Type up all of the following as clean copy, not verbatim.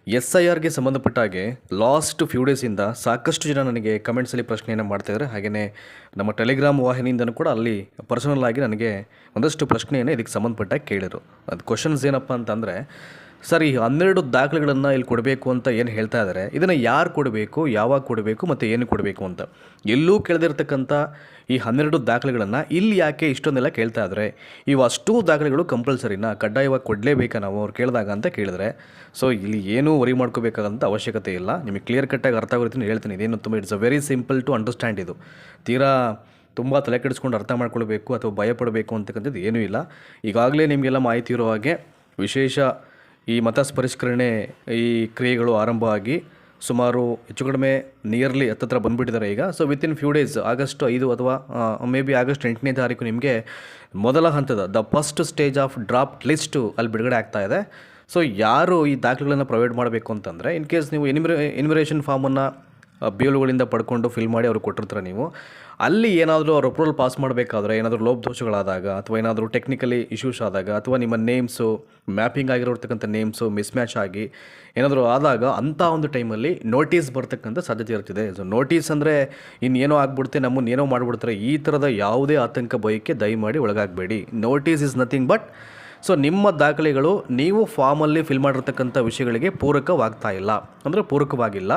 SIRಗೆ ಸಂಬಂಧಪಟ್ಟ ಹಾಗೆ last few ಡೇಸಿಂದ ಸಾಕಷ್ಟು ಜನ ನನಗೆ ಕಮೆಂಟ್ಸಲ್ಲಿ ಪ್ರಶ್ನೆಯನ್ನು ಮಾಡ್ತಾಯಿದ್ದಾರೆ. ಹಾಗೆಯೇ ನಮ್ಮ ಟೆಲಿಗ್ರಾಮ್ ವಾಹಿನಿಯಿಂದನೂ ಕೂಡ ಅಲ್ಲಿ ಪರ್ಸನಲ್ ಆಗಿ ನನಗೆ ಒಂದಷ್ಟು ಪ್ರಶ್ನೆಯನ್ನು ಇದಕ್ಕೆ ಸಂಬಂಧಪಟ್ಟಾಗ ಕೇಳಿದರು. ಅದು ಕ್ವಶನ್ಸ್ ಏನಪ್ಪ ಅಂತಂದರೆ, ಸರ್ ಈ 12 ದಾಖಲೆಗಳನ್ನು ಇಲ್ಲಿ ಕೊಡಬೇಕು ಅಂತ ಏನು ಹೇಳ್ತಾ ಇದ್ದಾರೆ, ಇದನ್ನು ಯಾರು ಕೊಡಬೇಕು, ಯಾವಾಗ ಕೊಡಬೇಕು ಮತ್ತು ಏನು ಕೊಡಬೇಕು ಅಂತ ಎಲ್ಲೂ ಕೇಳದಿರ್ತಕ್ಕಂಥ ಈ 12 ದಾಖಲೆಗಳನ್ನು ಇಲ್ಲಿ ಯಾಕೆ ಇಷ್ಟೊಂದೆಲ್ಲ ಕೇಳ್ತಾ ಇದ್ದಾರೆ, ಇವು ಅಷ್ಟೂ ದಾಖಲೆಗಳು ಕಂಪಲ್ಸರಿನಾ, ಕಡ್ಡಾಯವಾಗಿ ಕೊಡಲೇಬೇಕಾ ನಾವು ಅವ್ರು ಕೇಳಿದಾಗ ಅಂತ ಕೇಳಿದ್ರೆ, ಸೊ ಇಲ್ಲಿ ಏನೂ ವರಿ ಮಾಡ್ಕೋಬೇಕಾದಂಥ ಅವಶ್ಯಕತೆ ಇಲ್ಲ. ನಿಮಗೆ ಕ್ಲಿಯರ್ ಕಟ್ಟಾಗಿ ಅರ್ಥ ಆಗೋದು ಹೇಳ್ತೀನಿ. ಇದೇನು ತುಂಬ it's a very simple to understand. ಇದು ತೀರಾ ತುಂಬ ತಲೆ ಕೆಡಿಸ್ಕೊಂಡು ಅರ್ಥ ಮಾಡ್ಕೊಳ್ಬೇಕು ಅಥವಾ ಭಯಪಡಬೇಕು ಅಂತಕ್ಕಂಥದ್ದು ಏನೂ ಇಲ್ಲ. ಈಗಾಗಲೇ ನಿಮಗೆಲ್ಲ ಮಾಹಿತಿ ಇರೋ ಹಾಗೆ ವಿಶೇಷ ಈ ಮತ ಪರಿಷ್ಕರಣೆ ಈ ಕ್ರಿಯೆಗಳು ಆರಂಭ ಆಗಿ ಸುಮಾರು ಹೆಚ್ಚು ಕಡಿಮೆ ನಿಯರ್ಲಿ ಹತ್ತತ್ರ ಬಂದುಬಿಟ್ಟಿದ್ದಾರೆ ಈಗ. So within few days August 5 ಅಥವಾ ಮೇ ಬಿ ಆಗಸ್ಟ್ 8ನೇ ತಾರೀಕು ನಿಮಗೆ ಮೊದಲ ಹಂತದ the first stage of draft list ಅಲ್ಲಿ ಬಿಡುಗಡೆ ಆಗ್ತಾ ಇದೆ. ಸೊ ಯಾರು ಈ ದಾಖಲೆಗಳನ್ನು ಪ್ರೊವೈಡ್ ಮಾಡಬೇಕು ಅಂತಂದರೆ, ಇನ್ ಕೇಸ್ ನೀವು ಎನ್ಯುಮರೇಷನ್ ಫಾರ್ಮನ್ನು BLOಗಳಿಂದ ಪಡ್ಕೊಂಡು ಫಿಲ್ ಮಾಡಿ ಅವ್ರಿಗೆ ಕೊಟ್ಟಿರ್ತಾರೆ, ನೀವು ಅಲ್ಲಿ ಏನಾದರೂ ಅವ್ರ ಅಪ್ರೂವಲ್ ಪಾಸ್ ಮಾಡಬೇಕಾದ್ರೆ ಏನಾದರೂ ಲೋಪದೋಷಗಳಾದಾಗ ಅಥವಾ ಏನಾದರೂ ಟೆಕ್ನಿಕಲಿ ಇಶ್ಯೂಸ್ ಆದಾಗ ಅಥವಾ ನಿಮ್ಮ ನೇಮ್ಸು ಮ್ಯಾಪಿಂಗ್ ಆಗಿರೋರ್ತಕ್ಕಂಥ ನೇಮ್ಸು ಮಿಸ್ಮ್ಯಾಚ್ ಆಗಿ ಏನಾದರೂ ಆದಾಗ ಅಂಥ ಒಂದು ಟೈಮಲ್ಲಿ ನೋಟಿಸ್ ಬರ್ತಕ್ಕಂಥ ಸಾಧ್ಯತೆ ಇರ್ತಿದೆ. ಸೊ ನೋಟಿಸ್ ಅಂದರೆ ಇನ್ನೇನೋ ಆಗ್ಬಿಡುತ್ತೆ, ನಮ್ಮನ್ನು ಏನೋ ಮಾಡಿಬಿಡ್ತಾರೆ, ಈ ಥರದ ಯಾವುದೇ ಆತಂಕ ಭಯಕ್ಕೆ ದಯಮಾಡಿ ಒಳಗಾಗಬೇಡಿ. Notice is nothing but so ನಿಮ್ಮ ದಾಖಲೆಗಳು ನೀವು ಫಾರ್ಮಲ್ಲಿ ಫಿಲ್ ಮಾಡಿರ್ತಕ್ಕಂಥ ವಿಷಯಗಳಿಗೆ ಪೂರಕವಾಗ್ತಾ ಇಲ್ಲ, ಅಂದರೆ ಪೂರಕವಾಗಿಲ್ಲ.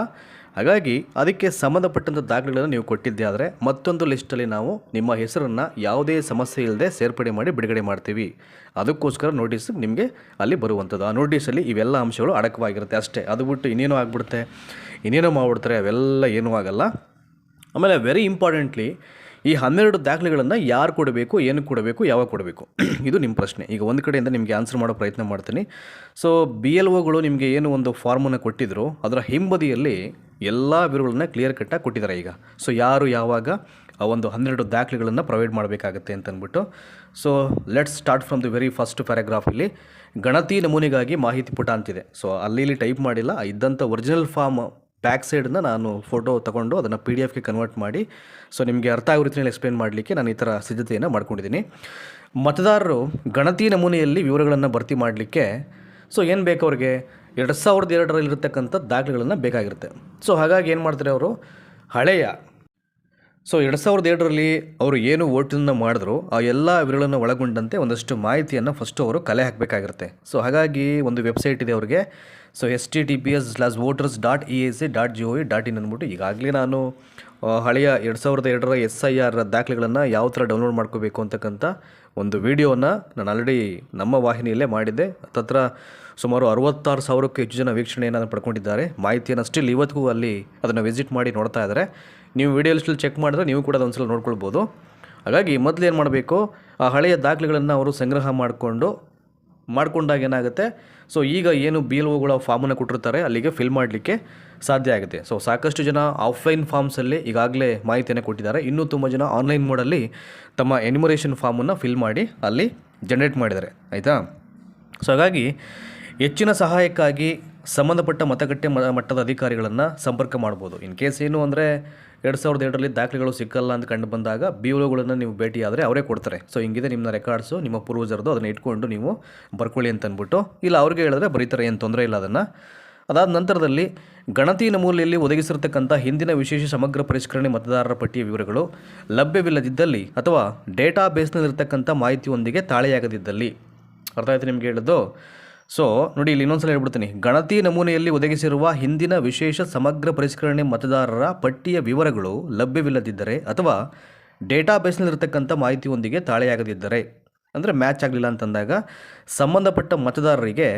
ಹಾಗಾಗಿ ಅದಕ್ಕೆ ಸಂಬಂಧಪಟ್ಟಂಥ ದಾಖಲೆಗಳನ್ನು ನೀವು ಕೊಟ್ಟಿದ್ದೆ ಆದರೆ ಮತ್ತೊಂದು ಲಿಸ್ಟಲ್ಲಿ ನಾವು ನಿಮ್ಮ ಹೆಸರನ್ನು ಯಾವುದೇ ಸಮಸ್ಯೆ ಇಲ್ಲದೆ ಸೇರ್ಪಡೆ ಮಾಡಿ ಬಿಡುಗಡೆ ಮಾಡ್ತೀವಿ. ಅದಕ್ಕೋಸ್ಕರ ನೋಟಿಸ್ ನಿಮಗೆ ಅಲ್ಲಿ ಬರುವಂಥದ್ದು. ಆ ನೋಟಿಸಲ್ಲಿ ಇವೆಲ್ಲ ಅಂಶಗಳು ಅಡಕವಾಗಿರುತ್ತೆ ಅಷ್ಟೇ. ಅದು ಬಿಟ್ಟು ಇನ್ನೇನೋ ಆಗಿಬಿಡುತ್ತೆ, ಇನ್ನೇನೋ ಮಾಡಿಬಿಡ್ತಾರೆ, ಅವೆಲ್ಲ ಏನೂ ಆಗಲ್ಲ. ಆಮೇಲೆ ವೆರಿ ಇಂಪಾರ್ಟೆಂಟ್ಲಿ ಈ 12 ದಾಖಲೆಗಳನ್ನು ಯಾರು ಕೊಡಬೇಕು, ಏನು ಕೊಡಬೇಕು, ಯಾವಾಗ ಕೊಡಬೇಕು, ಇದು ನಿಮ್ಮ ಪ್ರಶ್ನೆ. ಈಗ ಒಂದು ಕಡೆಯಿಂದ ನಿಮಗೆ ಆನ್ಸರ್ ಮಾಡೋ ಪ್ರಯತ್ನ ಮಾಡ್ತೀನಿ. ಸೊ BLOಗಳು ನಿಮಗೆ ಏನು ಒಂದು ಫಾರ್ಮನ್ನು ಕೊಟ್ಟಿದ್ರು ಅದರ ಹಿಂಬದಿಯಲ್ಲಿ ಎಲ್ಲ ವಿವರಗಳನ್ನ ಕ್ಲಿಯರ್ ಕಟ್ಟಾಗಿ ಕೊಟ್ಟಿದ್ದಾರೆ ಈಗ. ಸೊ ಯಾರು ಯಾವಾಗ ಆ ಒಂದು 12 ದಾಖಲೆಗಳನ್ನು ಪ್ರೊವೈಡ್ ಮಾಡಬೇಕಾಗತ್ತೆ ಅಂತಂದ್ಬಿಟ್ಟು. So let's start from the very first ಪ್ಯಾರಾಗ್ರಾಫಲ್ಲಿ ಗಣತಿ ನಮೂನೆಗಾಗಿ ಮಾಹಿತಿ ಪುಟ ಅಂತಿದೆ. ಸೊ ಅಲ್ಲಿ ಟೈಪ್ ಮಾಡಿಲ್ಲ, ಇದ್ದಂಥ ಒರಿಜಿನಲ್ ಫಾರ್ಮ್ ಬ್ಯಾಕ್ ಸೈಡನ್ನ ನಾನು ಫೋಟೋ ತೊಗೊಂಡು ಅದನ್ನು PDF ಕನ್ವರ್ಟ್ ಮಾಡಿ ಸೊ ನಿಮಗೆ ಅರ್ಥ ಆಗೋ ರೀತಿಯಲ್ಲಿ ಎಕ್ಸ್ಪ್ಲೇನ್ ಮಾಡಲಿಕ್ಕೆ ನಾನು ಈ ಥರ ಸಿದ್ಧತೆಯನ್ನು ಮಾಡ್ಕೊಂಡಿದ್ದೀನಿ. ಮತದಾರರು ಗಣತಿ ನಮೂನೆಯಲ್ಲಿ ವಿವರಗಳನ್ನು ಭರ್ತಿ ಮಾಡಲಿಕ್ಕೆ ಸೊ ಏನು ಬೇಕು ಅವ್ರಿಗೆ, 2002ರಲ್ಲಿರ್ತಕ್ಕಂಥ ದಾಖಲೆಗಳನ್ನು ಬೇಕಾಗಿರುತ್ತೆ. ಸೊ ಹಾಗಾಗಿ ಏನು ಮಾಡ್ತಾರೆ ಅವರು, ಹಳೆಯ 2002ರಲ್ಲಿ ಅವರು ಏನು ವೋಟನ್ನು ಮಾಡಿದ್ರು ಆ ಎಲ್ಲ ವಿವರಗಳನ್ನು ಒಳಗೊಂಡಂತೆ ಒಂದಷ್ಟು ಮಾಹಿತಿಯನ್ನು ಫಸ್ಟು ಅವರು ಕಲೆ ಹಾಕಬೇಕಾಗಿರುತ್ತೆ. ಸೊ ಹಾಗಾಗಿ ಒಂದು ವೆಬ್ಸೈಟ್ ಇದೆ ಅವ್ರಿಗೆ. ಸೊ https:/voters.eac.gov.in ಅಂದ್ಬಿಟ್ಟು ಈಗಾಗಲೇ ನಾನು ಹಳೆಯ 2002ರ SIR ದಾಖಲೆಗಳನ್ನು ಯಾವ ಥರ ಡೌನ್ಲೋಡ್ ಮಾಡ್ಕೋಬೇಕು ಅಂತಕ್ಕಂಥ ಒಂದು ವಿಡಿಯೋನ ನಾನು ಆಲ್ರೆಡಿ ನಮ್ಮ ವಾಹಿನಿಯಲ್ಲೇ ಮಾಡಿದ್ದೆ. ಹತ್ರ ಸುಮಾರು 66,000ಕ್ಕೂ ಹೆಚ್ಚು ಜನ ವೀಕ್ಷಣೆಯನ್ನು ಪಡ್ಕೊಂಡಿದ್ದಾರೆ. ಮಾಹಿತಿಯನ್ನು ಸ್ಟಿಲ್ ಇವತ್ತಿಗೂ ಅಲ್ಲಿ ಅದನ್ನು ವಿಸಿಟ್ ಮಾಡಿ ನೋಡ್ತಾ ಇದ್ದಾರೆ. ನೀವು ವಿಡಿಯೋ ಲಿಸ್ಟಲ್ಲಿ ಚೆಕ್ ಮಾಡಿದ್ರೆ ನೀವು ಕೂಡ ಅದೊಂದ್ಸಲ ನೋಡ್ಕೊಳ್ಬೋದು. ಹಾಗಾಗಿ ಮೊದಲು ಏನು ಮಾಡಬೇಕು, ಆ ಹಳೆಯ ದಾಖಲೆಗಳನ್ನು ಅವರು ಸಂಗ್ರಹ ಮಾಡ್ಕೊಂಡಾಗ ಏನಾಗುತ್ತೆ, ಸೊ ಈಗ ಏನು BLOಗಳ ಫಾರ್ಮನ್ನು ಕೊಟ್ಟಿರ್ತಾರೆ ಅಲ್ಲಿಗೆ ಫಿಲ್ ಮಾಡಲಿಕ್ಕೆ ಸಾಧ್ಯ ಆಗುತ್ತೆ. ಸೊ ಸಾಕಷ್ಟು ಜನ ಆಫ್ಲೈನ್ ಫಾರ್ಮ್ಸಲ್ಲಿ ಈಗಾಗಲೇ ಮಾಹಿತಿಯನ್ನು ಕೊಟ್ಟಿದ್ದಾರೆ. ಇನ್ನೂ ತುಂಬ ಜನ ಆನ್ಲೈನ್ ಮೋಡಲ್ಲಿ ತಮ್ಮ ಎನ್ಯುಮರೇಷನ್ ಫಾರ್ಮನ್ನು ಫಿಲ್ ಮಾಡಿ ಅಲ್ಲಿ ಜನರೇಟ್ ಮಾಡಿದ್ದಾರೆ, ಆಯಿತಾ. ಸೊ ಹಾಗಾಗಿ ಹೆಚ್ಚಿನ ಸಹಾಯಕ್ಕಾಗಿ ಸಂಬಂಧಪಟ್ಟ ಮತಗಟ್ಟೆ ಮಟ್ಟದ ಅಧಿಕಾರಿಗಳನ್ನು ಸಂಪರ್ಕ ಮಾಡ್ಬೋದು. ಇನ್ ಕೇಸ್ ಏನು ಅಂದರೆ 2002ರಲ್ಲಿ ದಾಖಲೆಗಳು ಸಿಕ್ಕಲ್ಲ ಅಂತ ಕಂಡು ಬಂದಾಗ BLOಗಳನ್ನು ನೀವು ಭೇಟಿಯಾದರೆ ಅವರೇ ಕೊಡ್ತಾರೆ. ಸೊ ಹಿಂಗಿದೆ ನಿಮ್ಮ ರೆಕಾರ್ಡ್ಸು, ನಿಮ್ಮ ಪೂರ್ವಜರದು, ಅದನ್ನು ಇಟ್ಕೊಂಡು ನೀವು ಬರ್ಕೊಳ್ಳಿ ಅಂತ ಅಂದ್ಬಿಟ್ಟು, ಇಲ್ಲ ಅವ್ರಿಗೆ ಹೇಳಿದ್ರೆ ಬರೀತಾರೆ, ಏನು ತೊಂದರೆ ಇಲ್ಲ ಅದನ್ನು. ಅದಾದ ನಂತರದಲ್ಲಿ ಗಣತಿ ನಮೂನೆಯಲ್ಲಿ ಒದಗಿಸಿರ್ತಕ್ಕಂಥ ಹಿಂದಿನ ವಿಶೇಷ ಸಮಗ್ರ ಪರಿಷ್ಕರಣೆ ಮತದಾರರ ಪಟ್ಟಿಯ ವಿವರಗಳು ಲಭ್ಯವಿಲ್ಲದಿದ್ದಲ್ಲಿ ಅಥವಾ ಡೇಟಾಬೇಸ್ನಲ್ಲಿರ್ತಕ್ಕಂಥ ಮಾಹಿತಿಯೊಂದಿಗೆ ತಾಳೆಯಾಗದಿದ್ದಲ್ಲಿ, ಅರ್ಥ ಆಯ್ತು ನಿಮಗೆ ಹೇಳಿದ್ದು. ಸೊ ನೋಡಿ, ಇಲ್ಲಿ ಇನ್ನೊಂದ್ಸಲ ಹೇಳ್ಬಿಡ್ತೀನಿ. ಗಣತಿ ನಮೂನೆಯಲ್ಲಿ ಒದಗಿಸಿರುವ ಹಿಂದಿನ ವಿಶೇಷ ಸಮಗ್ರ ಪರಿಷ್ಕರಣೆ ಮತದಾರರ ಪಟ್ಟಿಯ ವಿವರಗಳು ಲಭ್ಯವಿಲ್ಲದಿದ್ದರೆ ಅಥವಾ ಡೇಟಾಬೇಸ್ನಲ್ಲಿರ್ತಕ್ಕಂಥ ಮಾಹಿತಿಯೊಂದಿಗೆ ತಾಳೆಯಾಗದಿದ್ದರೆ, ಅಂದರೆ ಮ್ಯಾಚ್ ಆಗಲಿಲ್ಲ ಅಂತಂದಾಗ ಸಂಬಂಧಪಟ್ಟ ಮತದಾರರಿಗೆ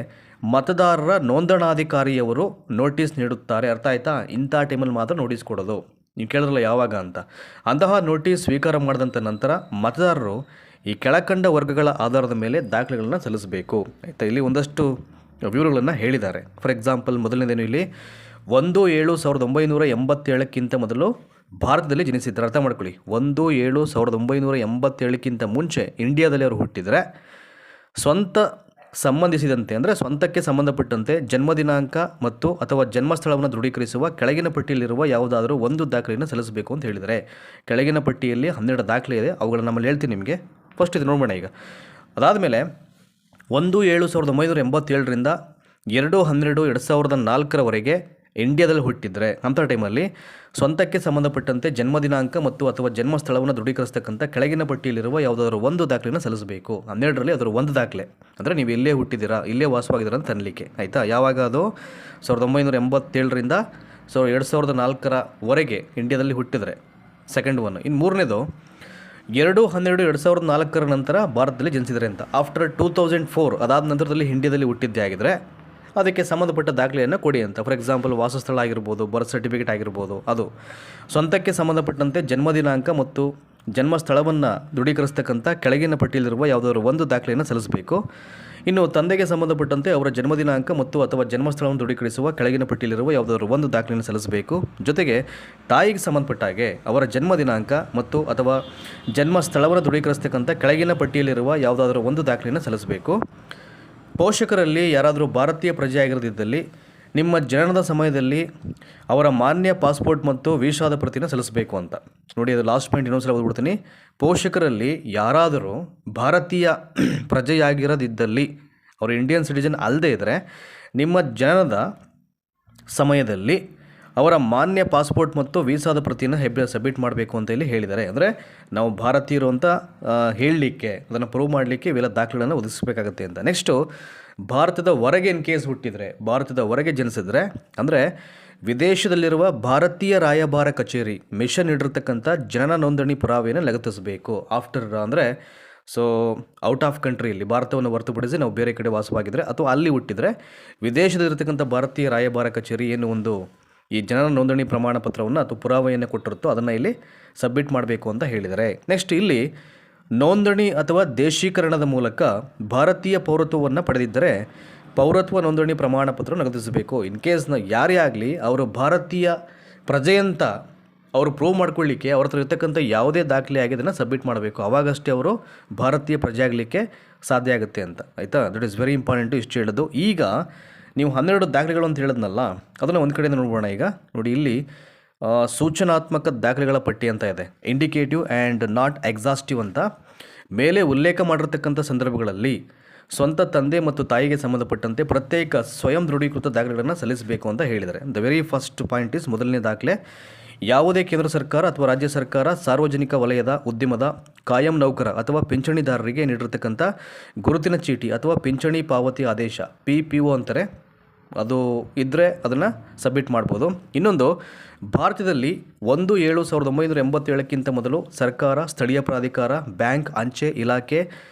ಮತದಾರರ ನೋಂದಣಾಧಿಕಾರಿಯವರು ನೋಟಿಸ್ ನೀಡುತ್ತಾರೆ. ಅರ್ಥ ಆಯ್ತಾ? ಇಂಥ ಟೈಮಲ್ಲಿ ಮಾತ್ರ ನೋಟಿಸ್ ಕೊಡೋದು. ನೀವು ಕೇಳಿದ್ರಲ್ಲ ಯಾವಾಗ ಅಂತ. ಅಂತಹ ನೋಟಿಸ್ ಸ್ವೀಕಾರ ಮಾಡಿದಂಥ ನಂತರ ಮತದಾರರು ಈ ಕೆಳಕಂಡ ವರ್ಗಗಳ ಆಧಾರದ ಮೇಲೆ ದಾಖಲೆಗಳನ್ನು ಸಲ್ಲಿಸಬೇಕು, ಆಯಿತಾ. ಇಲ್ಲಿ ಒಂದಷ್ಟು ವಿವರಗಳನ್ನು ಹೇಳಿದ್ದಾರೆ. ಫಾರ್ ಎಕ್ಸಾಂಪಲ್, ಮೊದಲನೇದೇನು ಇಲ್ಲಿ 1/7/1987ಕ್ಕಿಂತ ಮೊದಲು ಭಾರತದಲ್ಲಿ ಜನಿಸಿದ್ದಾರೆ. ಅರ್ಥ ಮಾಡ್ಕೊಳ್ಳಿ, 1/7/1987ಕ್ಕಿಂತ ಮುಂಚೆ ಇಂಡಿಯಾದಲ್ಲಿ ಅವರು ಹುಟ್ಟಿದರೆ ಸ್ವಂತ ಸಂಬಂಧಿಸಿದಂತೆ, ಅಂದರೆ ಸ್ವಂತಕ್ಕೆ ಸಂಬಂಧಪಟ್ಟಂತೆ ಜನ್ಮ ದಿನಾಂಕ ಮತ್ತು ಅಥವಾ ಜನ್ಮಸ್ಥಳವನ್ನು ದೃಢೀಕರಿಸುವ ಕೆಳಗಿನ ಪಟ್ಟಿಯಲ್ಲಿರುವ ಯಾವುದಾದರೂ ಒಂದು ದಾಖಲೆಯನ್ನು ಸಲ್ಲಿಸಬೇಕು ಅಂತ ಹೇಳಿದರೆ. ಕೆಳಗಿನ ಪಟ್ಟಿಯಲ್ಲಿ 12 ದಾಖಲೆ ಇದೆ, ಅವುಗಳನ್ನು ನಮ್ಮಲ್ಲಿ ಹೇಳ್ತೀನಿ ನಿಮಗೆ. ಫಸ್ಟ್ ಇದು ನೋಡೋಣ ಈಗ. ಅದಾದಮೇಲೆ 1/7/1987ರಿಂದ 2/12/2004 ಇಂಡಿಯಾದಲ್ಲಿ ಹುಟ್ಟಿದರೆ ಅಂಥ ಟೈಮಲ್ಲಿ ಸ್ವಂತಕ್ಕೆ ಸಂಬಂಧಪಟ್ಟಂತೆ ಜನ್ಮ ದಿನಾಂಕ ಮತ್ತು ಅಥವಾ ಜನ್ಮ ಸ್ಥಳವನ್ನು ದೃಢೀಕರಿಸ್ತಕ್ಕಂಥ ಕೆಳಗಿನ ಪಟ್ಟಿಯಲ್ಲಿರುವ ಯಾವುದಾದ್ರೂ ಒಂದು ದಾಖಲೆಯನ್ನು ಸಲ್ಲಿಸಬೇಕು. 12ರಲ್ಲಿ ಅದರ ಒಂದು ದಾಖಲೆ ಅಂದರೆ ನೀವು ಇಲ್ಲೇ ಹುಟ್ಟಿದ್ದೀರಾ, ಇಲ್ಲೇ ವಾಸವಾಗಿದ್ದೀರಾ ಅಂತ ಅನ್ನಲಿಕ್ಕೆ, ಆಯಿತಾ. ಯಾವಾಗ ಅದು 1987ರಿಂದ 2004 ಇಂಡಿಯಾದಲ್ಲಿ ಹುಟ್ಟಿದರೆ ಸೆಕೆಂಡ್ ಒನ್. ಇನ್ನು ಮೂರನೇದು 2/12/2004 ನಂತರ ಭಾರತದಲ್ಲಿ ಜನಿಸಿದರೆ ಅಂತ. ಆಫ್ಟರ್ 2004 ಅದಾದ ನಂತರದಲ್ಲಿ ಇಂಡಿಯಾದಲ್ಲಿ ಹುಟ್ಟಿದ್ದೇ ಆಗಿದ್ರೆ ಅದಕ್ಕೆ ಸಂಬಂಧಪಟ್ಟ ದಾಖಲೆಯನ್ನು ಕೊಡಿ ಅಂತ. ಫಾರ್ ಎಕ್ಸಾಂಪಲ್ ವಾಸಸ್ಥಳ ಆಗಿರ್ಬೋದು, ಬರ್ತ್ ಸರ್ಟಿಫಿಕೇಟ್ ಆಗಿರ್ಬೋದು. ಅದು ಸ್ವಂತಕ್ಕೆ ಸಂಬಂಧಪಟ್ಟಂತೆ ಜನ್ಮ ದಿನಾಂಕ ಮತ್ತು ಜನ್ಮ ಸ್ಥಳವನ್ನು ದೃಢೀಕರಿಸ್ತಕ್ಕಂಥ ಕೆಳಗಿನ ಪಟ್ಟಿಯಲ್ಲಿರುವ ಯಾವುದಾದ್ರು ಒಂದು ದಾಖಲೆಯನ್ನು ಸಲ್ಲಿಸಬೇಕು. ಇನ್ನು ತಂದೆಗೆ ಸಂಬಂಧಪಟ್ಟಂತೆ ಅವರ ಜನ್ಮ ದಿನಾಂಕ ಮತ್ತು ಅಥವಾ ಜನ್ಮಸ್ಥಳವನ್ನು ದೃಢೀಕರಿಸುವ ಕೆಳಗಿನ ಪಟ್ಟಿಯಲ್ಲಿರುವ ಯಾವುದಾದ್ರು ಒಂದು ದಾಖಲೆಯನ್ನು ಸಲ್ಲಿಸಬೇಕು. ಜೊತೆಗೆ ತಾಯಿಗೆ ಸಂಬಂಧಪಟ್ಟ ಹಾಗೆ ಅವರ ಜನ್ಮ ದಿನಾಂಕ ಮತ್ತು ಅಥವಾ ಜನ್ಮ ಸ್ಥಳವನ್ನು ದೃಢೀಕರಿಸ್ತಕ್ಕಂಥ ಕೆಳಗಿನ ಪಟ್ಟಿಯಲ್ಲಿರುವ ಯಾವುದಾದ್ರೂ ಒಂದು ದಾಖಲೆಯನ್ನು ಸಲ್ಲಿಸಬೇಕು. ಪೋಷಕರಲ್ಲಿ ಯಾರಾದರೂ ಭಾರತೀಯ ಪ್ರಜೆಯಾಗಿರದಿದ್ದಲ್ಲಿ ನಿಮ್ಮ ಜನನದ ಸಮಯದಲ್ಲಿ ಅವರ ಮಾನ್ಯ ಪಾಸ್ಪೋರ್ಟ್ ಮತ್ತು ವೀಸಾದ ಪ್ರತಿನ ಸಲ್ಲಿಸಬೇಕು ಅಂತ. ನೋಡಿ, ಅದು ಲಾಸ್ಟ್ ಪಾಯಿಂಟ್ ಇನ್ನೊಂದು ಸಲ ಓದ್ಬಿಡ್ತೀನಿ. ಪೋಷಕರಲ್ಲಿ ಯಾರಾದರೂ ಭಾರತೀಯ ಪ್ರಜೆಯಾಗಿರದಿದ್ದಲ್ಲಿ, ಅವರು ಇಂಡಿಯನ್ ಸಿಟಿಜನ್ ಅಲ್ಲದೇ ಇದ್ದರೆ, ನಿಮ್ಮ ಜನನದ ಸಮಯದಲ್ಲಿ ಅವರ ಮಾನ್ಯ ಪಾಸ್ಪೋರ್ಟ್ ಮತ್ತು ವೀಸಾದ ಪ್ರತಿಯನ್ನು ಸಬ್ಮಿಟ್ ಮಾಡಬೇಕು ಅಂತ ಇಲ್ಲಿ ಹೇಳಿದ್ದಾರೆ. ಅಂದರೆ ನಾವು ಭಾರತೀಯರು ಅಂತ ಹೇಳಲಿಕ್ಕೆ, ಅದನ್ನು ಪ್ರೂವ್ ಮಾಡಲಿಕ್ಕೆ ಇವೆಲ್ಲ ದಾಖಲೆಗಳನ್ನು ಒದಗಿಸಬೇಕಾಗತ್ತೆ ಅಂತ. ನೆಕ್ಸ್ಟು, ಭಾರತದ ಹೊರಗೆ ಇನ್ ಕೇಸ್ ಹುಟ್ಟಿದರೆ, ಭಾರತದ ಹೊರಗೆ ಜನಿಸಿದರೆ, ಅಂದರೆ ವಿದೇಶದಲ್ಲಿರುವ ಭಾರತೀಯ ರಾಯಭಾರ ಕಚೇರಿ ಮಿಷನ್ ನೀಡಿರ್ತಕ್ಕಂಥ ಜನನ ನೋಂದಣಿ ಪುರಾವೆಯನ್ನು ಲಗತ್ತಿಸಬೇಕು. ಆಫ್ಟರ್ ಅಂದರೆ ಔಟ್ ಆಫ್ ಕಂಟ್ರಿಯಲ್ಲಿ, ಭಾರತವನ್ನು ಹೊರತುಪಡಿಸಿ ನಾವು ಬೇರೆ ಕಡೆ ವಾಸವಾಗಿದ್ದರೆ ಅಥವಾ ಅಲ್ಲಿ ಹುಟ್ಟಿದರೆ ವಿದೇಶದಲ್ಲಿರ್ತಕ್ಕಂಥ ಭಾರತೀಯ ರಾಯಭಾರ ಕಚೇರಿ ಏನು ಒಂದು ಈ ಜನನ ನೋಂದಣಿ ಪ್ರಮಾಣ ಪತ್ರವನ್ನು ಅಥವಾ ಪುರಾವೆಯನ್ನು ಕೊಟ್ಟಿರುತ್ತೋ ಅದನ್ನು ಇಲ್ಲಿ ಸಬ್ಮಿಟ್ ಮಾಡಬೇಕು ಅಂತ ಹೇಳಿದ್ದಾರೆ. ನೆಕ್ಸ್ಟ್, ಇಲ್ಲಿ ನೋಂದಣಿ ಅಥವಾ ದೇಶೀಕರಣದ ಮೂಲಕ ಭಾರತೀಯ ಪೌರತ್ವವನ್ನು ಪಡೆದಿದ್ದರೆ ಪೌರತ್ವ ನೋಂದಣಿ ಪ್ರಮಾಣ ಪತ್ರವನ್ನು ಲಗತ್ತಿಸಬೇಕು. ಇನ್ ಕೇಸ್ನ ಯಾರೇ ಆಗಲಿ ಅವರು ಭಾರತೀಯ ಪ್ರಜೆ ಅಂತ ಅವರು ಪ್ರೂವ್ ಮಾಡ್ಕೊಳ್ಳಿಕ್ಕೆ ಅವ್ರ ಹತ್ರ ಇರ್ತಕ್ಕಂಥ ಯಾವುದೇ ದಾಖಲೆ ಆಗಿ ಅದನ್ನು ಸಬ್ಮಿಟ್ ಮಾಡಬೇಕು. ಆವಾಗಷ್ಟೇ ಅವರು ಭಾರತೀಯ ಪ್ರಜೆ ಆಗಲಿಕ್ಕೆ ಸಾಧ್ಯ ಆಗುತ್ತೆ ಅಂತ, ಆಯಿತಾ. ದಟ್ ಈಸ್ ವೆರಿ ಇಂಪಾರ್ಟೆಂಟು ಇಷ್ಟು ಹೇಳೋದು. ಈಗ ನೀವು 12 ದಾಖಲೆಗಳು ಅಂತ ಹೇಳಿದ್ನಲ್ಲ, ಅದನ್ನು ಒಂದು ಕಡೆಯಿಂದ ನೋಡೋಣ. ಈಗ ನೋಡಿ, ಇಲ್ಲಿ ಸೂಚನಾತ್ಮಕ ದಾಖಲೆಗಳ ಪಟ್ಟಿ ಅಂತ ಇದೆ, ಇಂಡಿಕೇಟಿವ್ ಆ್ಯಂಡ್ ನಾಟ್ ಎಕ್ಸಾಸ್ಟಿವ್ ಅಂತ. ಮೇಲೆ ಉಲ್ಲೇಖ ಮಾಡಿರ್ತಕ್ಕಂಥ ಸಂದರ್ಭಗಳಲ್ಲಿ ಸ್ವಂತ ತಂದೆ ಮತ್ತು ತಾಯಿಗೆ ಸಂಬಂಧಪಟ್ಟಂತೆ ಪ್ರತ್ಯೇಕ ಸ್ವಯಂ ದೃಢೀಕೃತ ದಾಖಲೆಗಳನ್ನು ಸಲ್ಲಿಸಬೇಕು ಅಂತ ಹೇಳಿದ್ದಾರೆ. The very first point is, ಮೊದಲನೇ ದಾಖಲೆ, ಯಾವುದೇ ಕೇಂದ್ರ ಸರ್ಕಾರ ಅಥವಾ ರಾಜ್ಯ ಸರ್ಕಾರ ಸಾರ್ವಜನಿಕ ವಲಯದ ಉದ್ಯಮದ ಕಾಯಂ ನೌಕರ ಅಥವಾ ಪಿಂಚಣಿದಾರರಿಗೆ ನೀಡಿರ್ತಕ್ಕಂಥ ಗುರುತಿನ ಚೀಟಿ ಅಥವಾ ಪಿಂಚಣಿ ಪಾವತಿ ಆದೇಶ PPO ಅಂತಾರೆ, ಅದು ಇದ್ದರೆ ಅದನ್ನು ಸಬ್ಮಿಟ್ ಮಾಡ್ಬೋದು. ಇನ್ನೊಂದು, ಭಾರತದಲ್ಲಿ 1/7/1987 ಮೊದಲು ಸರ್ಕಾರ, ಸ್ಥಳೀಯ ಪ್ರಾಧಿಕಾರ, ಬ್ಯಾಂಕ್, ಅಂಚೆ ಇಲಾಖೆ,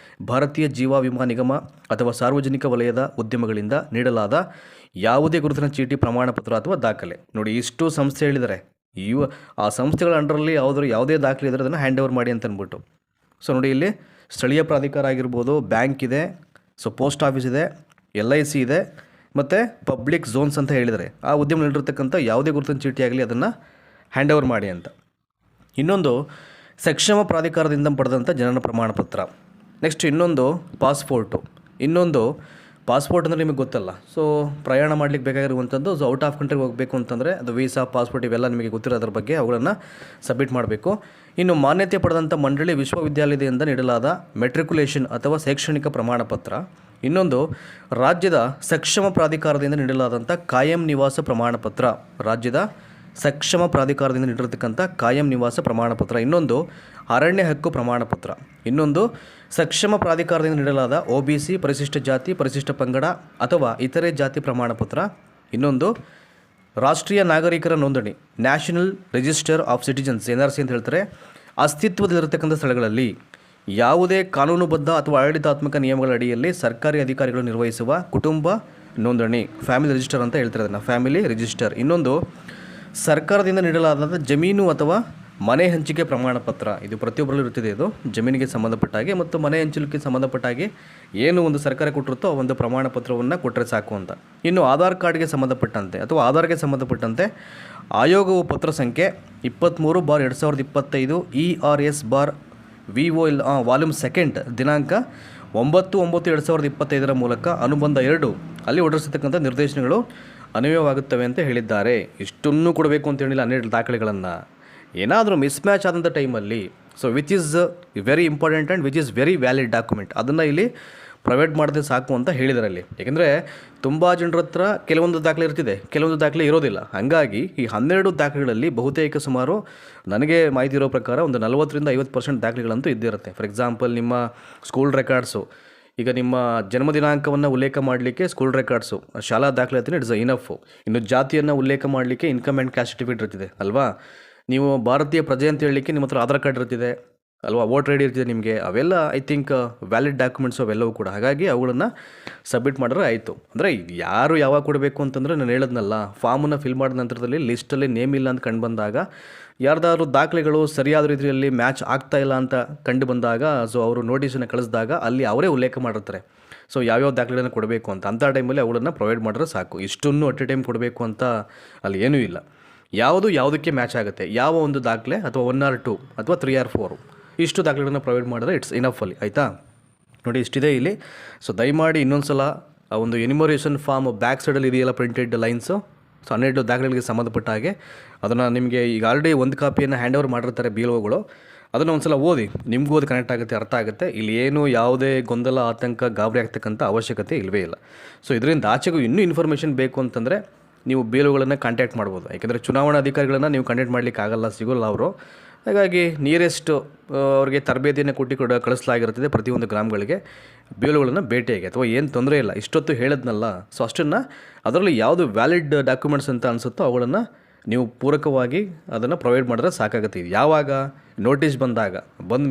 ಭಾರತೀಯ ಜೀವ ವಿಮಾ ನಿಗಮ ಅಥವಾ ಸಾರ್ವಜನಿಕ ವಲಯದ ಉದ್ಯಮಗಳಿಂದ ನೀಡಲಾದ ಯಾವುದೇ ಗುರುತಿನ ಚೀಟಿ, ಪ್ರಮಾಣ ಪತ್ರ ಅಥವಾ ದಾಖಲೆ. ನೋಡಿ, ಇಷ್ಟು ಸಂಸ್ಥೆ ಹೇಳಿದ್ದಾರೆ. ಆ ಸಂಸ್ಥೆಗಳ ಅಂಡರಲ್ಲಿ ಯಾವುದೇ ದಾಖಲೆ ಇದ್ದರೆ ಅದನ್ನು ಹ್ಯಾಂಡ್ ಓವರ್ ಮಾಡಿ ಅಂತ ಅಂದ್ಬಿಟ್ಟು. ನೋಡಿ, ಇಲ್ಲಿ ಸ್ಥಳೀಯ ಪ್ರಾಧಿಕಾರ ಆಗಿರ್ಬೋದು, ಬ್ಯಾಂಕ್ ಇದೆ, ಪೋಸ್ಟ್ ಆಫೀಸ್ ಇದೆ, LIC ಇದೆ, ಮತ್ತು ಪಬ್ಲಿಕ್ ಝೋನ್ಸ್ ಅಂತ ಹೇಳಿದರೆ ಆ ಉದ್ಯಮ ನೀಡಿರ್ತಕ್ಕಂಥ ಯಾವುದೇ ಗುರುತಿನ ಚೀಟಿ ಆಗಲಿ ಅದನ್ನು ಹ್ಯಾಂಡ್ ಓವರ್ ಮಾಡಿ ಅಂತ. ಇನ್ನೊಂದು, ಸಕ್ಷಮ ಪ್ರಾಧಿಕಾರದಿಂದ ಪಡೆದಂಥ ಜನನ ಪ್ರಮಾಣ ಪತ್ರ. ನೆಕ್ಸ್ಟ್, ಇನ್ನೊಂದು ಪಾಸ್ಪೋರ್ಟು. ಇನ್ನೊಂದು ಪಾಸ್ಪೋರ್ಟ್ ಅಂದರೆ ನಿಮಗೆ ಗೊತ್ತಲ್ಲ, ಪ್ರಯಾಣ ಮಾಡಲಿಕ್ಕೆ ಬೇಕಾಗಿರುವಂಥದ್ದು. ಔಟ್ ಆಫ್ ಕಂಟ್ರಿಗೆ ಹೋಗಬೇಕು ಅಂತಂದರೆ ಅದು ವೀಸಾ, ಪಾಸ್ಪೋರ್ಟ್ ಇವೆಲ್ಲ ನಿಮಗೆ ಗೊತ್ತಿರೋದ್ರ ಬಗ್ಗೆ ಅವುಗಳನ್ನು ಸಬ್ಮಿಟ್ ಮಾಡಬೇಕು. ಇನ್ನು ಮಾನ್ಯತೆ ಪಡೆದಂಥ ಮಂಡಳಿ, ವಿಶ್ವವಿದ್ಯಾಲಯದಿಂದ ನೀಡಲಾದ ಮೆಟ್ರಿಕ್ಯುಲೇಷನ್ ಅಥವಾ ಶೈಕ್ಷಣಿಕ ಪ್ರಮಾಣ ಪತ್ರ. ಇನ್ನೊಂದು, ರಾಜ್ಯದ ಸಕ್ಷಮ ಪ್ರಾಧಿಕಾರದಿಂದ ನೀಡಲಾದಂಥ ಕಾಯಂ ನಿವಾಸ ಪ್ರಮಾಣ ಪತ್ರ, ರಾಜ್ಯದ ಸಕ್ಷಮ ಪ್ರಾಧಿಕಾರದಿಂದ ನೀಡಿರತಕ್ಕಂಥ ಕಾಯಂ ನಿವಾಸ ಪ್ರಮಾಣ ಪತ್ರ. ಇನ್ನೊಂದು, ಅರಣ್ಯ ಹಕ್ಕು ಪ್ರಮಾಣ ಪತ್ರ. ಇನ್ನೊಂದು, ಸಕ್ಷಮ ಪ್ರಾಧಿಕಾರದಿಂದ ನೀಡಲಾದ OBC, ಪರಿಶಿಷ್ಟ ಜಾತಿ, ಪರಿಶಿಷ್ಟ ಪಂಗಡ ಅಥವಾ ಇತರೆ ಜಾತಿ ಪ್ರಮಾಣ ಪತ್ರ. ಇನ್ನೊಂದು, ರಾಷ್ಟ್ರೀಯ ನಾಗರಿಕರ ನೋಂದಣಿ, national register of citizens, NRC ಅಂತ ಹೇಳ್ತಾರೆ, ಅಸ್ತಿತ್ವದಲ್ಲಿರತಕ್ಕಂಥ ಸ್ಥಳಗಳಲ್ಲಿ ಯಾವುದೇ ಕಾನೂನುಬದ್ಧ ಅಥವಾ ಆಡಳಿತಾತ್ಮಕ ನಿಯಮಗಳ ಅಡಿಯಲ್ಲಿ ಸರ್ಕಾರಿ ಅಧಿಕಾರಿಗಳು ನಿರ್ವಹಿಸುವ ಕುಟುಂಬ ನೋಂದಣಿ, ಫ್ಯಾಮಿಲಿ ರಿಜಿಸ್ಟರ್ ಅಂತ ಹೇಳ್ತಾರೆ ಅದನ್ನು, ಫ್ಯಾಮಿಲಿ ರಿಜಿಸ್ಟರ್. ಇನ್ನೊಂದು, ಸರ್ಕಾರದಿಂದ ನೀಡಲಾದ ಜಮೀನು ಅಥವಾ ಮನೆ ಹಂಚಿಕೆ ಪ್ರಮಾಣ ಪತ್ರ. ಇದು ಪ್ರತಿಯೊಬ್ಬರಲ್ಲೂ ಇರುತ್ತದೆ. ಇದು ಜಮೀನಿಗೆ ಸಂಬಂಧಪಟ್ಟ ಹಾಗೆ ಮತ್ತು ಮನೆ ಹಂಚಿಕೆ ಸಂಬಂಧಪಟ್ಟ ಹಾಗೆ ಏನು ಒಂದು ಸರ್ಕಾರ ಕೊಟ್ಟಿರುತ್ತೋ ಆ ಒಂದು ಪ್ರಮಾಣ ಪತ್ರವನ್ನು ಕೊಟ್ಟರೆ ಸಾಕು ಅಂತ. ಇನ್ನು ಆಧಾರ್ ಕಾರ್ಡ್ಗೆ ಸಂಬಂಧಪಟ್ಟಂತೆ ಅಥವಾ ಆಧಾರ್ಗೆ ಸಂಬಂಧಪಟ್ಟಂತೆ ಆಯೋಗವು ಪತ್ರ ಸಂಖ್ಯೆ 23/2025 ERS/VO ವಾಲ್ಯೂಮ್ 2 ದಿನಾಂಕ 9/9/2025 ಮೂಲಕ ಅನುಬಂಧ 2 ಅಲ್ಲಿ ಹೊರಡಿಸತಕ್ಕಂಥ ನಿರ್ದೇಶನಗಳು ಅನ್ವಯವಾಗುತ್ತವೆ ಅಂತ ಹೇಳಿದ್ದಾರೆ. ಇಷ್ಟನ್ನು ಕೊಡಬೇಕು ಅಂತ ಹೇಳಿಲ್ಲ 12 ದಾಖಲೆಗಳನ್ನು. ಏನಾದರೂ ಮಿಸ್ ಮ್ಯಾಚ್ ಆದಂಥ ಟೈಮಲ್ಲಿ which is very important and which is very valid document ಅದನ್ನು ಇಲ್ಲಿ ಪ್ರೊವೈಡ್ ಮಾಡಿದ್ರೆ ಸಾಕು ಅಂತ ಹೇಳಿದ್ದಾರೆ ಅಲ್ಲಿ. ಯಾಕೆಂದರೆ ತುಂಬ ಜನರ ಹತ್ರ ಕೆಲವೊಂದು ದಾಖಲೆ ಇರ್ತಿದೆ, ಕೆಲವೊಂದು ದಾಖಲೆ ಇರೋದಿಲ್ಲ. ಹಾಗಾಗಿ ಈ 12 ದಾಖಲೆಗಳಲ್ಲಿ ಬಹುತೇಕ ಸುಮಾರು ನನಗೆ ಮಾಹಿತಿ ಇರೋ ಪ್ರಕಾರ ಒಂದು 40-50% ದಾಖಲೆಗಳಂತೂ ಇದ್ದಿರುತ್ತೆ. ಫಾರ್ ಎಕ್ಸಾಂಪಲ್ ನಿಮ್ಮ ಸ್ಕೂಲ್ ರೆಕಾರ್ಡ್ಸು, ಈಗ ನಿಮ್ಮ ಜನ್ಮ ದಿನಾಂಕವನ್ನು ಉಲ್ಲೇಖ ಮಾಡಲಿಕ್ಕೆ ಸ್ಕೂಲ್ ರೆಕಾರ್ಡ್ಸು, ಶಾಲಾ ದಾಖಲಾತಿನೇ ಇಟ್ಸ್ ಇನಫು. ಇನ್ನು ಜಾತಿಯನ್ನು ಉಲ್ಲೇಖ ಮಾಡಲಿಕ್ಕೆ ಇನ್ಕಮ್ ಆ್ಯಂಡ್ ಕ್ಯಾಸ್ಟ್ ಸರ್ಟಿಫಿಕೇಟ್ ಇರ್ತಿದೆ ಅಲ್ವಾ. ನೀವು ಭಾರತೀಯ ಪ್ರಜೆ ಅಂತ ಹೇಳಲಿಕ್ಕೆ ನಿಮ್ಮ ಹತ್ರ ಆಧಾರ್ ಕಾರ್ಡ್ ಇರ್ತಿದೆ ಅಲ್ವಾ, ವೋಟರ್ ಐ ಡಿ ಇರ್ತಿದೆ ನಿಮಗೆ. ಅವೆಲ್ಲ ಐ ಥಿಂಕ್ ವ್ಯಾಲಿಡ್ ಡಾಕ್ಯುಮೆಂಟ್ಸು ಅವೆಲ್ಲವೂ ಕೂಡ. ಹಾಗಾಗಿ ಅವುಗಳನ್ನು ಸಬ್ಮಿಟ್ ಮಾಡಿದ್ರೆ ಆಯಿತು. ಅಂದರೆ ಯಾರು ಯಾವಾಗ ಕೊಡಬೇಕು ಅಂತಂದರೆ ನಾನು ಹೇಳಿದ್ನಲ್ಲ, ಫಾರ್ಮನ್ನು ಫಿಲ್ ಮಾಡಿದ ನಂತರದಲ್ಲಿ ಲಿಸ್ಟಲ್ಲಿ ನೇಮ್ ಇಲ್ಲ ಅಂತ ಕಂಡು ಬಂದಾಗ, ಯಾರ್ದಾದ್ರು ದಾಖಲೆಗಳು ಸರಿಯಾದ ರೀತಿಯಲ್ಲಿ ಮ್ಯಾಚ್ ಆಗ್ತಾ ಇಲ್ಲ ಅಂತ ಕಂಡು ಬಂದಾಗ, ಸೊ ಅವರು ನೋಟಿಸನ್ನು ಕಳಿಸಿದಾಗ ಅಲ್ಲಿ ಅವರೇ ಉಲ್ಲೇಖ ಮಾಡಿರ್ತಾರೆ ಸೊ ಯಾವ್ಯಾವ ದಾಖಲೆಗಳನ್ನು ಕೊಡಬೇಕು ಅಂತ. ಅಂಥ ಟೈಮಲ್ಲಿ ಅವುಗಳನ್ನು ಪ್ರೊವೈಡ್ ಮಾಡಿದ್ರೆ ಸಾಕು. ಇಷ್ಟನ್ನು ಅಟ್ ಎ ಟೈಮ್ ಕೊಡಬೇಕು ಅಂತ ಅಲ್ಲಿ ಏನೂ ಇಲ್ಲ. ಯಾವುದಕ್ಕೆ ಮ್ಯಾಚ್ ಆಗುತ್ತೆ, ಯಾವ ಒಂದು ದಾಖಲೆ ಅಥವಾ 1 or 2 ಅಥವಾ 3 or 4 ಇಷ್ಟು ದಾಖಲೆಗಳನ್ನು ಪ್ರೊವೈಡ್ ಮಾಡಿದ್ರೆ ಇಟ್ಸ್ ಇನಫಲ್ಲಿ, ಆಯಿತಾ. ನೋಡಿ ಇಷ್ಟಿದೆ ಇಲ್ಲಿ. ಸೊ ದಯಮಾಡಿ ಇನ್ನೊಂದು ಸಲ ಆ ಒಂದು ಎನ್ಯುಮರೇಷನ್ ಫಾರ್ಮ್ ಬ್ಯಾಕ್ ಸೈಡಲ್ಲಿ ಇದೆಯಲ್ಲ ಪ್ರಿಂಟೆಡ್ ಲೈನ್ಸು, ಸೊ 12 ದಾಖಲೆಗಳಿಗೆ ಸಂಬಂಧಪಟ್ಟ ಹಾಗೆ ಅದನ್ನು ನಿಮಗೆ ಈಗ ಆಲ್ರೆಡಿ ಒಂದು ಕಾಪಿಯನ್ನು ಹ್ಯಾಂಡ್ ಓವರ್ ಮಾಡಿರ್ತಾರೆ BLOಗಳು. ಅದನ್ನು ಒಂದು ಸಲ ಓದಿ, ನಿಮಗೂ ಅದು ಕನೆಕ್ಟ್ ಆಗುತ್ತೆ, ಅರ್ಥ ಆಗುತ್ತೆ. ಇಲ್ಲಿ ಏನು ಯಾವುದೇ ಗೊಂದಲ, ಆತಂಕ, ಗಾಬರಿ ಆಗ್ತಕ್ಕಂಥ ಅವಶ್ಯಕತೆ ಇಲ್ಲವೇ ಇಲ್ಲ. ಸೊ ಇದರಿಂದ ಆಚೆಗೂ ಇನ್ನೂ ಇನ್ಫಾರ್ಮೇಷನ್ ಬೇಕು ಅಂತಂದರೆ ನೀವು BLOಗಳನ್ನು ಕಾಂಟ್ಯಾಕ್ಟ್ ಮಾಡ್ಬೋದು. ಯಾಕೆಂದರೆ ಚುನಾವಣಾ ಅಧಿಕಾರಿಗಳನ್ನು ನೀವು ಕಾಂಟ್ಯಾಕ್ಟ್ ಮಾಡಲಿಕ್ಕೆ ಆಗಲ್ಲ, ಸಿಗೋಲ್ಲ ಅವರು. ಹಾಗಾಗಿ ನಿಯರೆಸ್ಟ್ ಅವ್ರಿಗೆ ತರಬೇತಿಯನ್ನು ಕಳಿಸಲಾಗಿರುತ್ತದೆ ಪ್ರತಿಯೊಂದು ಗ್ರಾಮಗಳಿಗೆ. BLOಗಳನ್ನು ಭೇಟಿಯಾಗಿ ಅಥವಾ ಏನು ತೊಂದರೆ ಇಲ್ಲ, ಇಷ್ಟೊತ್ತು ಹೇಳಿದ್ನಲ್ಲ, ಸೊ ಅಷ್ಟನ್ನು ಅದರಲ್ಲಿ ಯಾವುದು ವ್ಯಾಲಿಡ್ ಡಾಕ್ಯುಮೆಂಟ್ಸ್ ಅಂತ ಅನಿಸುತ್ತೋ ಅವುಗಳನ್ನು ನೀವು ಪೂರಕವಾಗಿ ಅದನ್ನು ಪ್ರೊವೈಡ್ ಮಾಡಿದ್ರೆ ಸಾಕಾಗುತ್ತೆ. ಇದು ಯಾವಾಗ ನೋಟಿಸ್ ಬಂದ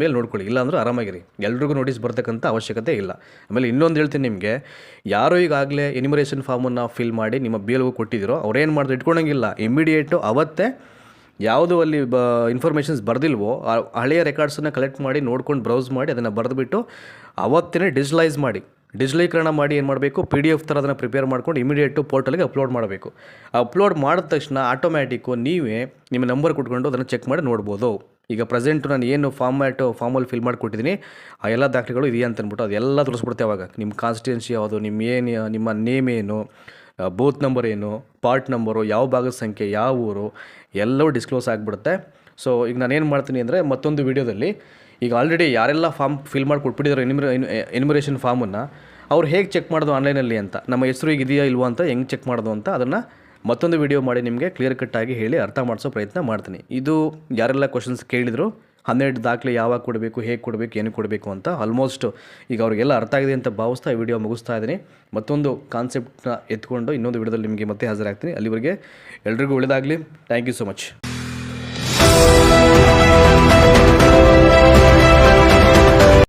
ಮೇಲೆ ನೋಡ್ಕೊಳ್ಳಿ, ಇಲ್ಲಾಂದ್ರೆ ಆರಾಮಾಗಿರಿ. ಎಲ್ರಿಗೂ ನೋಟಿಸ್ ಬರ್ತಕ್ಕಂಥ ಅವಶ್ಯಕತೆ ಇಲ್ಲ. ಆಮೇಲೆ ಇನ್ನೊಂದು ಹೇಳ್ತೀನಿ ನಿಮಗೆ, ಯಾರೋ ಈಗಾಗಲೇ ಎನ್ಯುಮರೇಷನ್ ಫಾರ್ಮನ್ನು ಫಿಲ್ ಮಾಡಿ ನಿಮ್ಮ BLO ಕೊಟ್ಟಿದ್ದೀರೋ ಅವ್ರೇನು ಮಾಡಿದ್ರು ಇಟ್ಕೊಳಂಗಿಲ್ಲ. ಇಮಿಡಿಯೇಟು ಅವತ್ತೇ ಯಾವುದು ಅಲ್ಲಿ ಇನ್ಫಾರ್ಮೇಷನ್ಸ್ ಬರೆದಿಲ್ವೋ ಹಳೆಯ ರೆಕಾರ್ಡ್ಸನ್ನು ಕಲೆಕ್ಟ್ ಮಾಡಿ ನೋಡ್ಕೊಂಡು ಬ್ರೌಸ್ ಮಾಡಿ ಅದನ್ನು ಬರೆದುಬಿಟ್ಟು ಅವತ್ತೇ ಡಿಜಿಟಲೀಕರಣ ಮಾಡಿ ಏನು ಮಾಡಬೇಕು, PDF ಥರ ಅದನ್ನು ಪ್ರಿಪೇರ್ ಮಾಡ್ಕೊಂಡು ಇಮಿಡಿಯೇಟು ಪೋರ್ಟಲ್ಗೆ ಅಪ್ಲೋಡ್ ಮಾಡಬೇಕು. ಅಪ್ಲೋಡ್ ಮಾಡಿದ ತಕ್ಷಣ ಆಟೋಮ್ಯಾಟಿಕ್ಕು ನೀವೇ ನಿಮ್ಮ ನಂಬರ್ ಕೊಟ್ಕೊಂಡು ಅದನ್ನು ಚೆಕ್ ಮಾಡಿ ನೋಡ್ಬೋದು. ಈಗ ಪ್ರೆಸೆಂಟು ನಾನು ಏನು ಫಾರ್ಮಲ್ಲಿ ಫಿಲ್ ಮಾಡಿಕೊಟ್ಟಿದ್ದೀನಿ ಆ ಎಲ್ಲ ದಾಖಲೆಗಳು ಇದೆಯಾ ಅಂತ ಅಂದ್ಬಿಟ್ಟು ಅದೆಲ್ಲ ತೋರಿಸ್ಬಿಡ್ತೇವೆ. ಅವಾಗ ನಿಮ್ಮ ಕಾನ್ಸ್ಟಿಟ್ಯೂನ್ಸಿ ಯಾವುದು, ನಿಮ್ಮ ನೇಮ್ ಏನು, ಬೂತ್ ನಂಬರ್ ಏನು, ಪಾರ್ಟ್ ನಂಬರು, ಯಾವ ಭಾಗದ ಸಂಖ್ಯೆ, ಯಾವ ಊರು, ಎಲ್ಲವೂ ಡಿಸ್ಕ್ಲೋಸ್ ಆಗಿಬಿಡುತ್ತೆ. ಸೊ ಈಗ ನಾನೇನು ಮಾಡ್ತೀನಿ ಅಂದರೆ ಮತ್ತೊಂದು ವೀಡಿಯೋದಲ್ಲಿ ಈಗ ಆಲ್ರೆಡಿ ಯಾರೆಲ್ಲ ಫಾರ್ಮ್ ಫಿಲ್ ಮಾಡಿ ಕೊಟ್ಬಿಟ್ಟಿದ್ದಾರೆ ಎನ್ಯುಮರೇಷನ್ ಫಾರ್ಮನ್ನು, ಅವ್ರು ಹೇಗೆ ಚೆಕ್ ಮಾಡೋದು ಆನ್ಲೈನಲ್ಲಿ ಅಂತ, ನಮ್ಮ ಹೆಸರು ಈಗ ಇದೆಯಾ ಇಲ್ವಾ ಅಂತ ಹೆಂಗೆ ಚೆಕ್ ಮಾಡೋದು ಅಂತ ಅದನ್ನು ಮತ್ತೊಂದು ವಿಡಿಯೋ ಮಾಡಿ ನಿಮಗೆ ಕ್ಲಿಯರ್ ಕಟ್ಟಾಗಿ ಹೇಳಿ ಅರ್ಥ ಮಾಡಿಸೋ ಪ್ರಯತ್ನ ಮಾಡ್ತೀನಿ. ಇದು ಯಾರೆಲ್ಲ ಕ್ವಶನ್ಸ್ ಕೇಳಿದ್ರು 12 ದಾಖಲೆ ಯಾವಾಗ ಕೊಡಬೇಕು, ಹೇಗೆ ಕೊಡಬೇಕು, ಏನು ಕೊಡಬೇಕು ಅಂತ ಆಲ್ಮೋಸ್ಟ್ ಈಗ ಅವ್ರಿಗೆಲ್ಲ ಅರ್ಥ ಆಗಿದೆ ಅಂತ ಭಾವಿಸ್ತಾ ಈ ವಿಡಿಯೋ ಮುಗಿಸ್ತಾ ಇದ್ದೀನಿ. ಮತ್ತೊಂದು ಕಾನ್ಸೆಪ್ಟ್ನ ಎತ್ಕೊಂಡು ಇನ್ನೊಂದು ವಿಡಿಯೋದಲ್ಲಿ ನಿಮಗೆ ಮತ್ತೆ ಹಾಜರಾಗ್ತೀನಿ. ಅಲ್ಲಿವರೆಗೆ ಎಲ್ರಿಗೂ ಒಳ್ಳೆಯದಾಗಲಿ. Thank you so much.